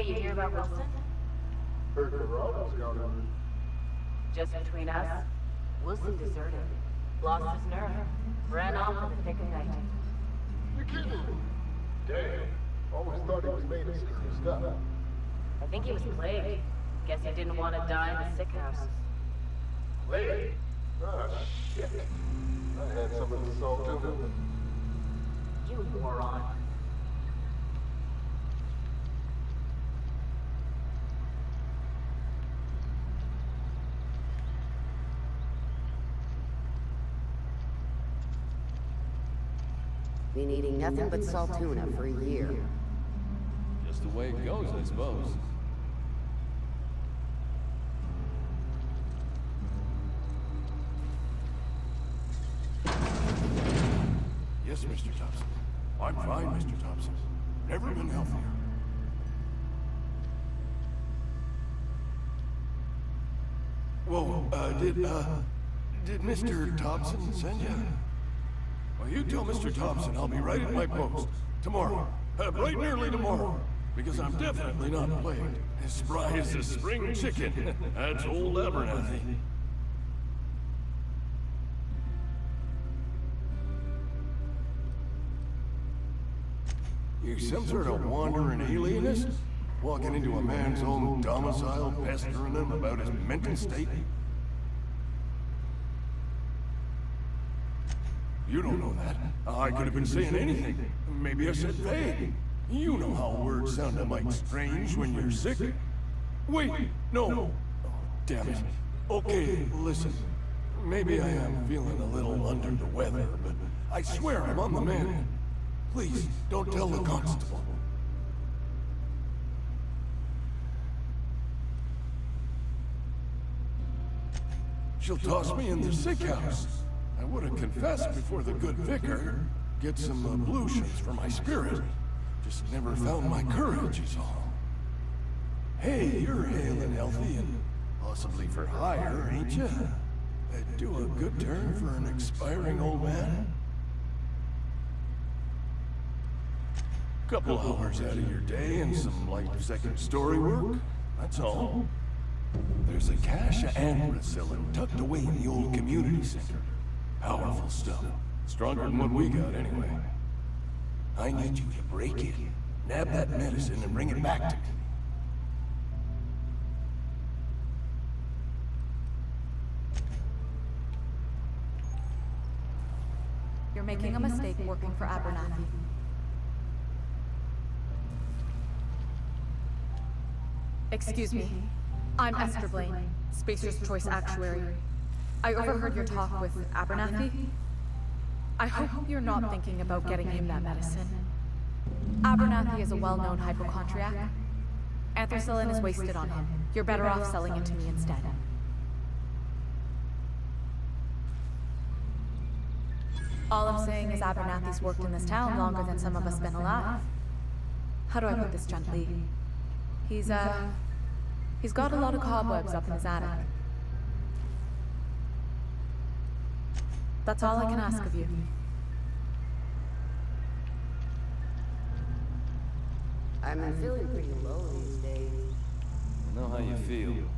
Hey, you hear about Wilson? Heard Morales got him. Just between us, Wilson deserted. Lost his nerve. Ran off in the thick of night. You're kidding. Damn. Always thought he was made of screwy stuff. I think he was plagued. Guess he didn't want to die in the sick house. Plague? Ah, shit. I had some of the salt too. You moron. Been eating nothing but salt tuna for a year. Just the way it goes, I suppose. Yes, Mr. Thompson. I'm fine, Mr. Thompson. Never been healthier. Whoa, did Mr. Thompson send you? Well, you tell Mr. Thompson I'll be right at my post. Tomorrow. Bright and early tomorrow. Because I'm definitely not plagued. As spry as a spring chicken. That's old Abernathy. You some sort of wandering alienist? Walking into a man's own domicile, pestering him about his mental state? You don't know that. I could have been saying anything. Maybe I said vague. You know how words sound a mite strange when you're sick. Wait, no. Oh, damn it. Okay, listen. Maybe I am feeling a little under the weather, but I swear I'm on the mend. Please, don't tell the constable. She'll toss me in the sick house. I would have confessed before the good vicar. Get some ablutions for my spirit. Just never found my courage is all. Hey, you're hale and healthy and possibly for hire, ain't you? I'd do a good turn for an expiring old man. Couple hours out of your day and some light second story work. That's all. There's a cache of anthracillin tucked away in the old community center. Powerful stuff. Stronger than what we got anyway. I need you to break it, nab that medicine, and bring it back to me. You're making a mistake working for Abernathy. Excuse me. I'm Esther Blaine, Spacer's Choice Actuary. I overheard your talk with Abernathy. I hope you're not thinking about getting him that medicine. Abernathy is a well-known hypochondriac. Anthracillin is wasted on him. You're better off selling it to me instead. All I'm saying is Abernathy's worked in this town longer than some of us been alive. How do I put this gently? He's got a lot of cobwebs up in his attic. That's all I can ask of you. I'm feeling pretty low these days. I know how you feel.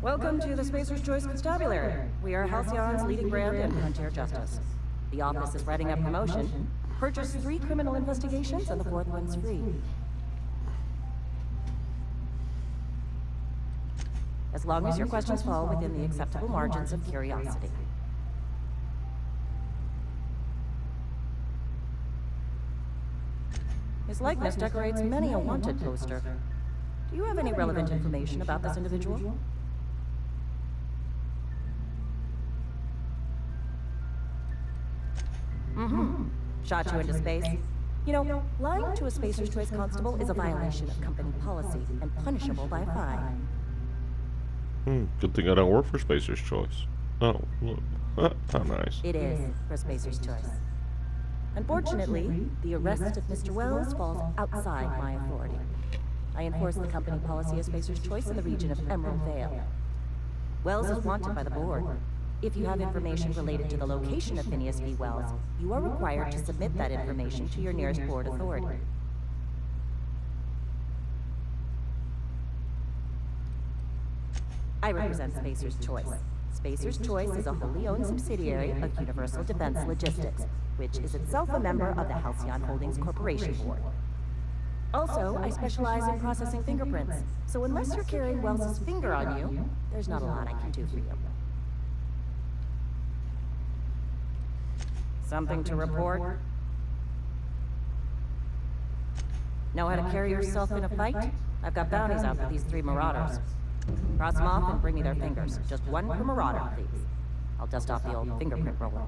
Welcome to the Spacer's Choice Constabulary. We are Halcyon's leading brand in frontier justice. The office is writing a promotion. Purchase 3 criminal investigations and the 4th one's free. As long as your questions fall within the acceptable margins of curiosity. His likeness decorates many a wanted poster. Do you have any relevant information about this individual? Shot you into space. You know, lying to a Spacer's Choice constable is a violation of company policy and punishable by a fine. Good thing I don't work for Spacer's Choice. Oh, look. How nice. It is for Spacer's Choice. Unfortunately, the arrest of Mr. Wells falls outside my authority. I enforce the company policy of Spacer's Choice in the region of Emerald Vale. Wells is wanted by the board. If you have information related to the location of Phineas V. Wells, you are required to submit that information to your nearest port authority. I represent Spacer's Choice. Spacer's Choice is a wholly owned subsidiary of Universal Defense Logistics, which is itself a member of the Halcyon Holdings Corporation Board. Also, I specialize in processing fingerprints, so unless you're carrying Wells's finger on you, there's not a lot I can do for you. Something to report? Know how to carry yourself in a fight? I've got bounties out for these 3 marauders. Cross them off and bring me their fingers. Just 1 per marauder, please. I'll dust off the old fingerprint roller.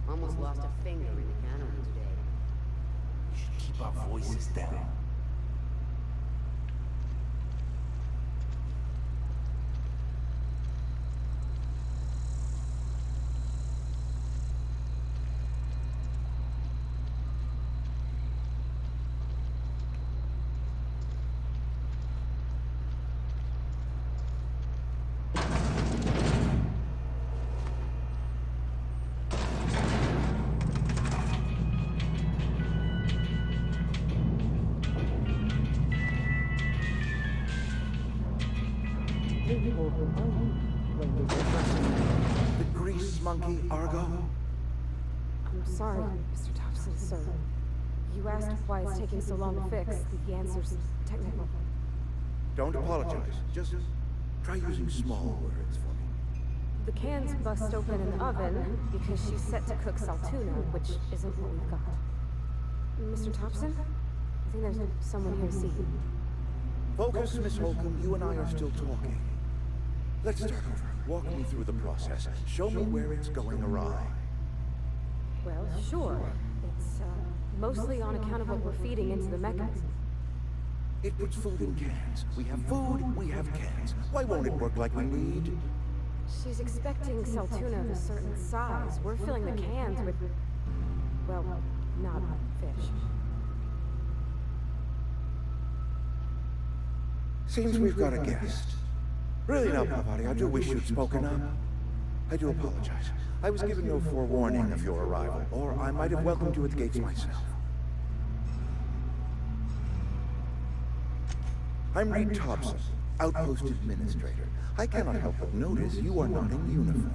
Almost lost a finger in the cannon today. We should keep our voices down. The grease monkey, Argo? I'm sorry, Mr. Thompson, sir. You asked why it's taking so long to fix. The answer's technical. Don't apologize. Just try using small words for me. The cans bust open in the oven because she's set to cook saltuna, which isn't what we've got. Mr. Thompson? I think there's someone here to see you. Focus, Miss Holcomb. You and I are still talking. Let's start over. Walk me through the process. Show me where it's going awry. Well, sure. It's mostly on account of what we're feeding into the mechanism. It puts food in cans. We have food, we have cans. Why won't it work like we need? She's expecting saltuna of a certain size. We're filling the cans with, well, not fish. Seems we've got a guest. Really now, Pavati, I do wish you'd spoken up. I do apologize. I was given no forewarning of your arrival, or I might have welcomed you at the gates myself. I'm Reed Thompson, Outpost Administrator. I cannot help but notice you are not in uniform.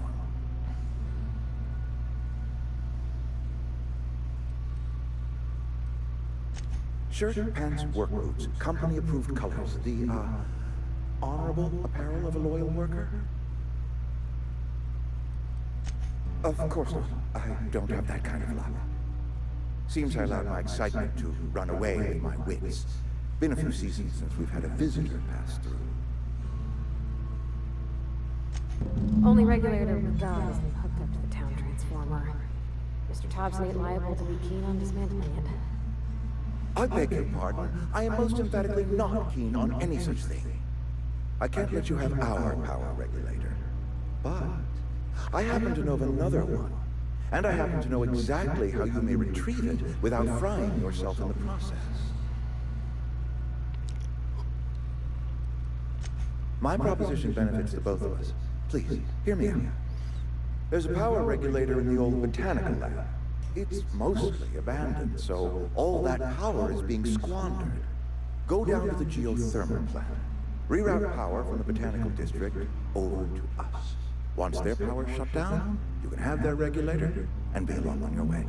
Shirt, pants, work boots, company-approved colors. The, honorable apparel of a loyal worker? Of course not. I don't have that kind of luck. Seems I allowed my excitement to run away with my wits. Been a few seasons since we've had a visitor pass through. Only regulator we've got is hooked up to the town transformer. Mr. Thompson ain't liable to be keen on dismantling it. I beg your pardon. I am most emphatically not keen on any such thing. I can't let you have our power regulator. But I happen to know of another one. And I happen to know exactly how you may retrieve it without frying yourself in the process. My proposition benefits the both of us. Please, hear me out. There's a power regulator in the old botanical lab. It's mostly abandoned, so all that power is being squandered. Go down to the geothermal plant. Reroute power from the botanical district over to us. Once their power's shut down, you can have their regulator and be along on your way.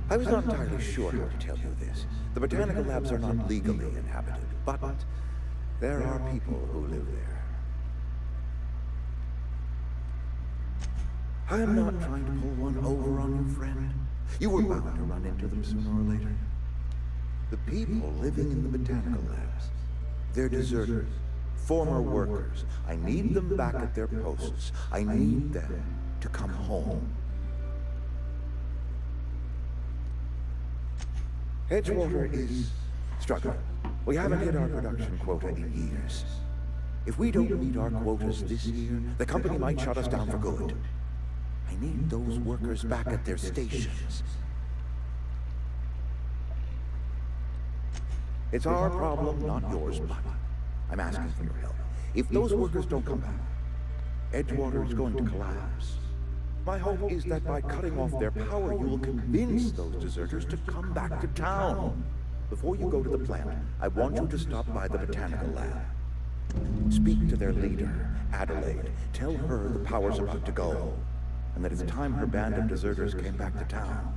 I was not entirely sure how to tell you this. The botanical labs are not legally inhabited, but there are people who live there. I am not trying to pull one over on you, friend. You were bound to run into them sooner or later. The people living in the botanical labs, they're deserters, former workers. I need them back at their posts. I need them to come home. Edgewater is struggling. We haven't hit our production quota in years. If we don't meet our quotas this year, the company might shut us down for good. I need those workers back at their stations. It's our problem, not yours, but I'm asking for your help. If those workers don't come back, Edgewater is going to collapse. My hope is that by cutting off their power, you will convince those deserters to come back to town. Before you go to the plant, I want you to stop by the botanical lab. Speak to their leader, Adelaide. Tell her the power's about to go, and that it's time her band of deserters came back to town.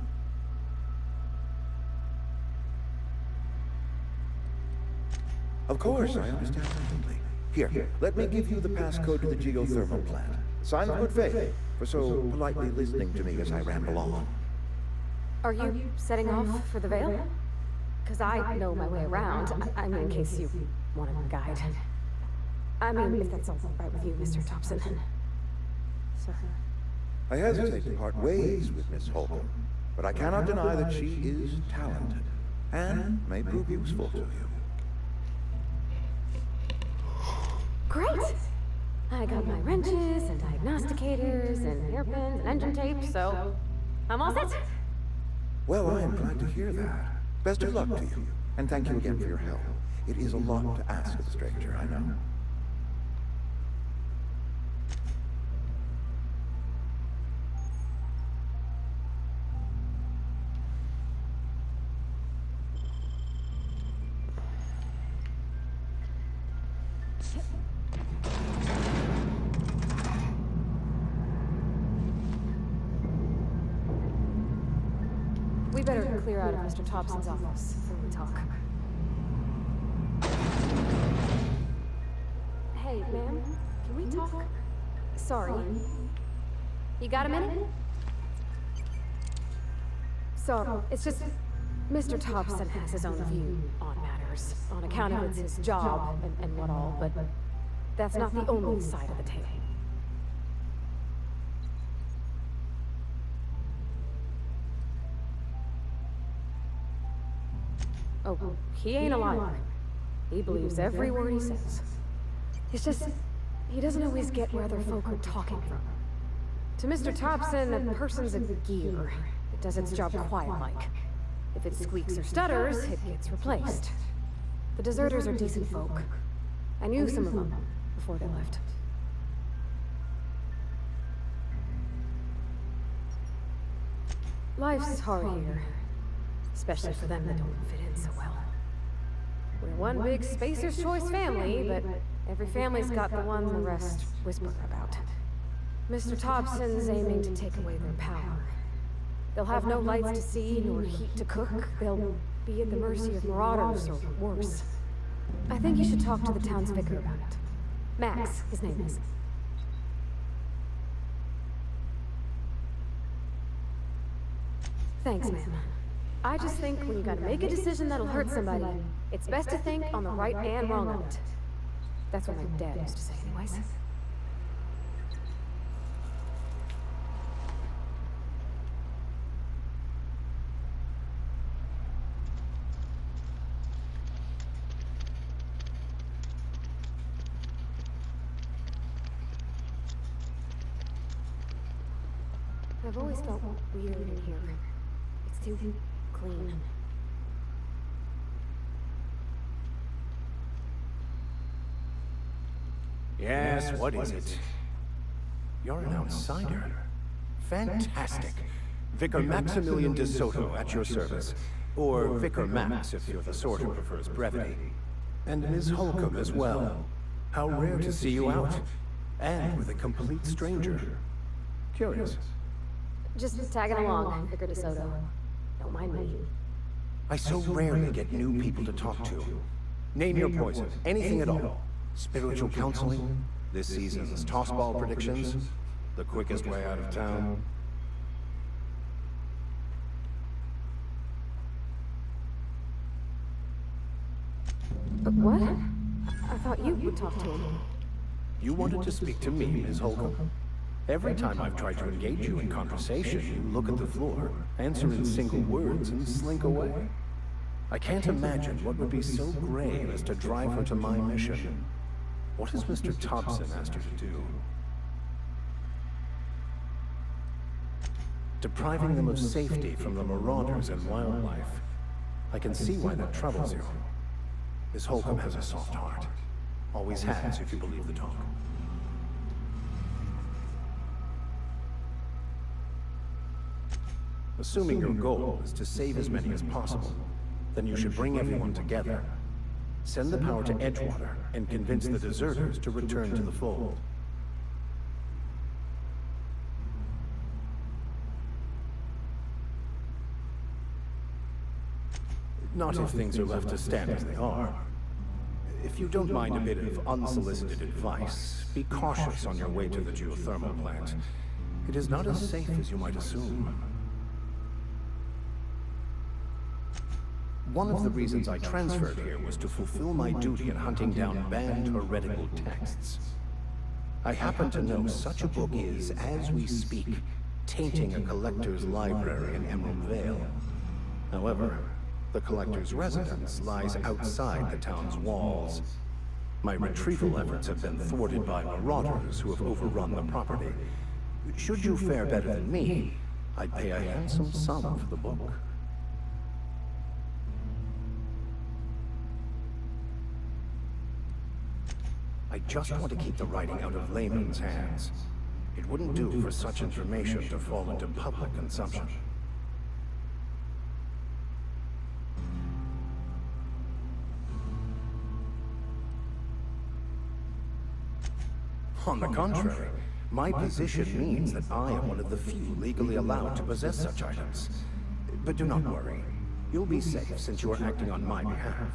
Of course, I understand completely. Here, let me give you the passcode to the geothermal plant. Sign of good faith for so politely listening to me as I ramble on. Are you setting off for the Vale? Because I know my way around. I mean, in case you want a guide. I mean, if that's all right with you, Mr. Thompson. Sir. I hesitate to part ways with Miss Holcomb, but I cannot deny that she is talented and may prove useful to you. Great! I got my wrenches and diagnosticators and hairpins and engine tape, so I'm all set. Well, I am glad to hear that. Best of luck to you, and thank you again for your help. It is a lot to ask of a stranger, I know. We better clear out of Mr. Thompson's office before we talk. Hey, ma'am, can we talk? Sorry. You got a minute? So, it's just... Mr. Thompson has his own view on matters, on account of it's his job and what all, but that's not the only side of the tale. Oh, he ain't a liar. He believes every word he says. It's just, he doesn't always get where other folk are talking from. To Mr. Thompson, a person's a gear. It does its job quiet-like. If it squeaks or stutters, it gets replaced. The deserters are decent folk. I knew some of them before they left. Life's hard here. Especially for them that don't fit in so well. We're one big Spacer's Choice family, but every family's got the one the rest whisper about. Mr. Thompson's aiming to take away their power. They'll have no lights to see, nor heat to cook. They'll be at the mercy of marauders, or worse. I think you should talk to the town's vicar about it. Max, his name is. Thanks, ma'am. I just think when you gotta make a decision that'll hurt somebody, it's best to think on the right and wrong of it. That's what my dad used to say anyways. I've always felt weird in here. It's too clean. Yes, what is it? You're an outsider. Fantastic. Vicar Maximilian de Soto at your service. Or Vicar Max, if you're the sort who prefers brevity. And Ms. Holcomb as well. How rare to see you out. And with a complete stranger. Curious. Just tagging along, Vicar de Soto. Don't mind me. I so rarely get new people to talk to. Name your poison, anything at all. Spiritual counseling, this season's tossball predictions, the quickest way out of town. But what? I thought you would talk to him. You wanted to speak to me, Ms. Holcomb? Every time I've tried to engage you in conversation, you look at the floor, answer in single words, and slink away. I can't imagine what would be so grave as to drive her to my mission. What has Mr. Thompson asked her to do? Depriving them of safety from the marauders and wildlife. I can see why that troubles you. This Holcomb has a soft heart. Always has, if you believe the talk. Assuming your goal is to save as many as possible, then you should bring everyone together. Send the power to Edgewater and convince the deserters to return to the fold. Not if things are left to stand as they are. If you don't mind a bit of unsolicited advice, be cautious on your way to the geothermal plant. It is not as safe as you might assume. One of the reasons I transferred here was to fulfill my duty in hunting down banned heretical texts. I happen to know such a book is, as we speak, tainting a collector's library in Emerald Vale. However, the collector's residence lies outside the town's walls. My retrieval efforts have been thwarted by marauders who have overrun the property. Should you fare better than me, I'd pay a handsome sum for the book. I just want to keep the writing out of laymen's hands. It wouldn't do for such information to fall into public consumption. On the contrary, my position means that I am one of the few legally allowed to possess such items. But do not worry. You'll be safe since you are acting on my behalf.